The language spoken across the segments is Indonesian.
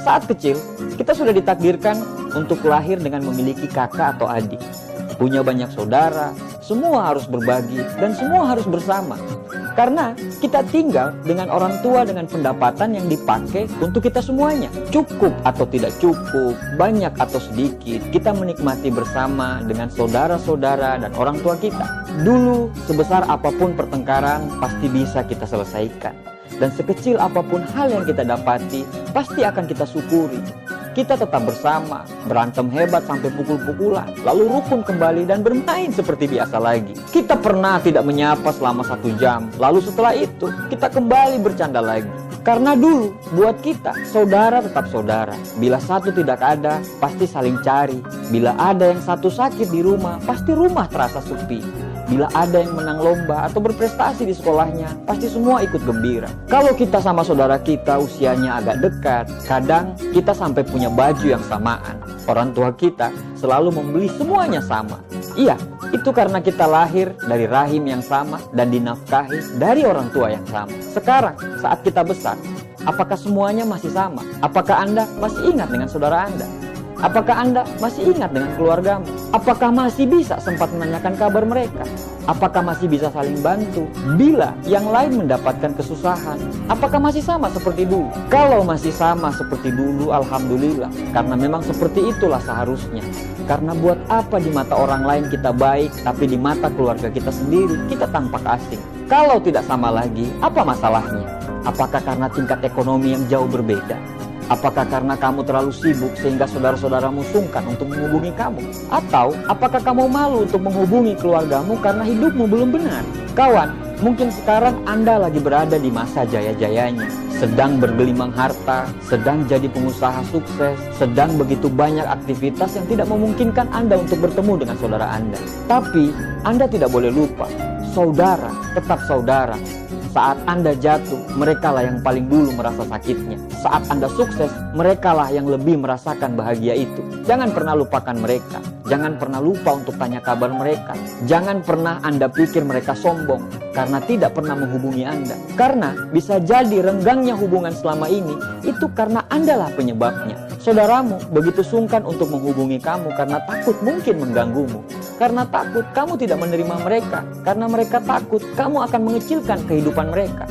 Saat kecil, kita sudah ditakdirkan untuk lahir dengan memiliki kakak atau adik. Punya banyak saudara, semua harus berbagi, dan semua harus bersama. Karena kita tinggal dengan orang tua dengan pendapatan yang dipakai untuk kita semuanya. Cukup atau tidak cukup, banyak atau sedikit, kita menikmati bersama dengan saudara-saudara dan orang tua kita. Dulu, sebesar apapun pertengkaran, pasti bisa kita selesaikan. Dan sekecil apapun hal yang kita dapati, pasti akan kita syukuri. Kita tetap bersama, berantem hebat sampai pukul-pukulan, lalu rukun kembali dan bermain seperti biasa lagi. Kita pernah tidak menyapa selama 1 jam, lalu setelah itu kita kembali bercanda lagi. Karena dulu, buat kita, saudara tetap saudara. Bila satu tidak ada, pasti saling cari. Bila ada yang satu sakit di rumah, pasti rumah terasa sepi. Bila ada yang menang lomba atau berprestasi di sekolahnya, pasti semua ikut gembira. Kalau kita sama saudara kita usianya agak dekat, kadang kita sampai punya baju yang samaan. Orang tua kita selalu membeli semuanya sama. Iya, itu karena kita lahir dari rahim yang sama dan dinafkahi dari orang tua yang sama. Sekarang, saat kita besar, apakah semuanya masih sama? Apakah Anda masih ingat dengan saudara Anda? Apakah Anda masih ingat dengan keluargamu? Apakah masih bisa sempat menanyakan kabar mereka? Apakah masih bisa saling bantu bila yang lain mendapatkan kesusahan? Apakah masih sama seperti dulu? Kalau masih sama seperti dulu, alhamdulillah. Karena memang seperti itulah seharusnya. Karena buat apa di mata orang lain kita baik, tapi di mata keluarga kita sendiri kita tampak asing? Kalau tidak sama lagi, apa masalahnya? Apakah karena tingkat ekonomi yang jauh berbeda? Apakah karena kamu terlalu sibuk sehingga saudara-saudaramu sungkan untuk menghubungi kamu? Atau apakah kamu malu untuk menghubungi keluargamu karena hidupmu belum benar? Kawan, mungkin sekarang Anda lagi berada di masa jaya-jayanya. Sedang bergelimang harta, sedang jadi pengusaha sukses, sedang begitu banyak aktivitas yang tidak memungkinkan Anda untuk bertemu dengan saudara Anda. Tapi Anda tidak boleh lupa, saudara tetap saudara. Saat Anda jatuh, merekalah yang paling dulu merasa sakitnya. Saat Anda sukses, merekalah yang lebih merasakan bahagia itu. Jangan pernah lupakan mereka. Jangan pernah lupa untuk tanya kabar mereka. Jangan pernah Anda pikir mereka sombong karena tidak pernah menghubungi Anda. Karena bisa jadi renggangnya hubungan selama ini, itu karena Anda lah penyebabnya. Saudaramu begitu sungkan untuk menghubungi kamu karena takut mungkin mengganggumu. Karena takut kamu tidak menerima mereka. Karena mereka takut kamu akan mengecilkan kehidupan mereka.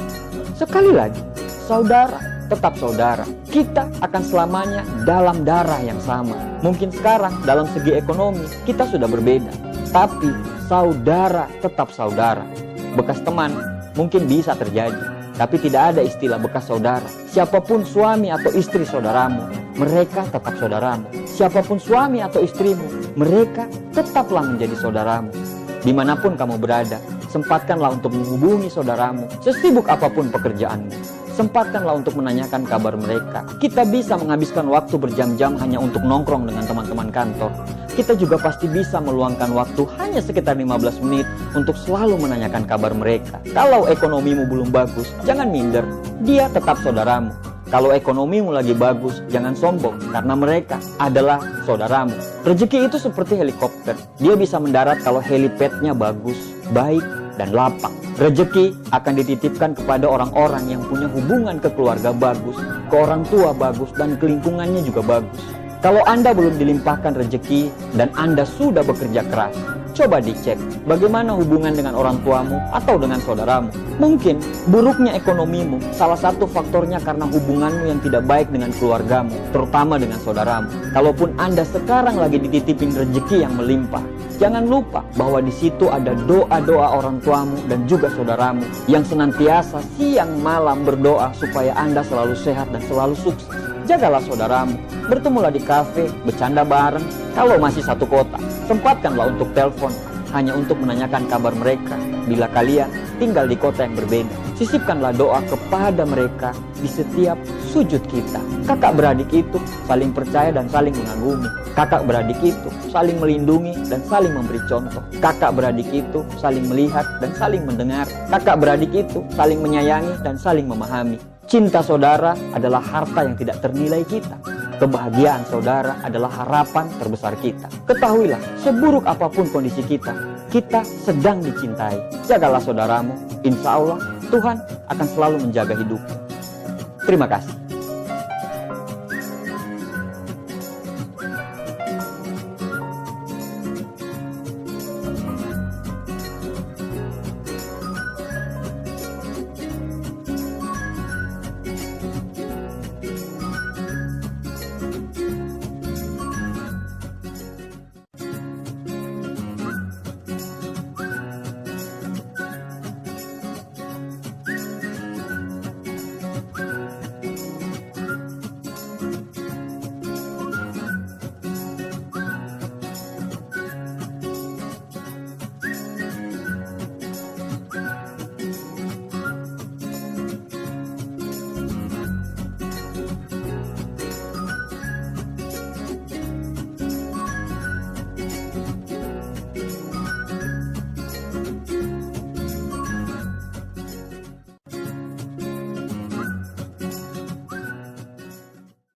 Sekali lagi, saudara tetap saudara. Kita akan selamanya dalam darah yang sama. Mungkin sekarang dalam segi ekonomi kita sudah berbeda. Tapi saudara tetap saudara. Bekas teman mungkin bisa terjadi. Tapi tidak ada istilah bekas saudara. Siapapun suami atau istri saudaramu, mereka tetap saudaramu. Siapapun suami atau istrimu, mereka tetaplah menjadi saudaramu. Dimanapun kamu berada, sempatkanlah untuk menghubungi saudaramu. Sesibuk apapun pekerjaanmu, sempatkanlah untuk menanyakan kabar mereka. Kita bisa menghabiskan waktu berjam-jam hanya untuk nongkrong dengan teman-teman kantor. Kita juga pasti bisa meluangkan waktu hanya sekitar 15 menit untuk selalu menanyakan kabar mereka. Kalau ekonomimu belum bagus, jangan minder. Dia tetap saudaramu. Kalau ekonomimu lagi bagus, jangan sombong karena mereka adalah saudaramu. Rezeki itu seperti helikopter. Dia bisa mendarat kalau helipadnya bagus, baik, dan lapang. Rezeki akan dititipkan kepada orang-orang yang punya hubungan ke keluarga bagus, ke orang tua bagus, dan ke lingkungannya juga bagus. Kalau Anda belum dilimpahkan rezeki dan Anda sudah bekerja keras, coba dicek bagaimana hubungan dengan orang tuamu atau dengan saudaramu. Mungkin buruknya ekonomimu salah satu faktornya karena hubunganmu yang tidak baik dengan keluargamu, terutama dengan saudaramu. Kalaupun Anda sekarang lagi dititipin rezeki yang melimpah, jangan lupa bahwa di situ ada doa-doa orang tuamu dan juga saudaramu yang senantiasa siang malam berdoa supaya Anda selalu sehat dan selalu sukses. Jagalah saudaramu, bertemulah di kafe, bercanda bareng. Kalau masih satu kota, sempatkanlah untuk telepon hanya untuk menanyakan kabar mereka. Bila kalian tinggal di kota yang berbeda, sisipkanlah doa kepada mereka di setiap sujud kita. Kakak beradik itu saling percaya dan saling mengagumi. Kakak beradik itu saling melindungi dan saling memberi contoh. Kakak beradik itu saling melihat dan saling mendengar. Kakak beradik itu saling menyayangi dan saling memahami. Cinta saudara adalah harta yang tidak ternilai kita. Kebahagiaan saudara adalah harapan terbesar kita. Ketahuilah, seburuk apapun kondisi kita, kita sedang dicintai. Jagalah saudaramu, insya Allah Tuhan akan selalu menjaga hidupmu. Terima kasih.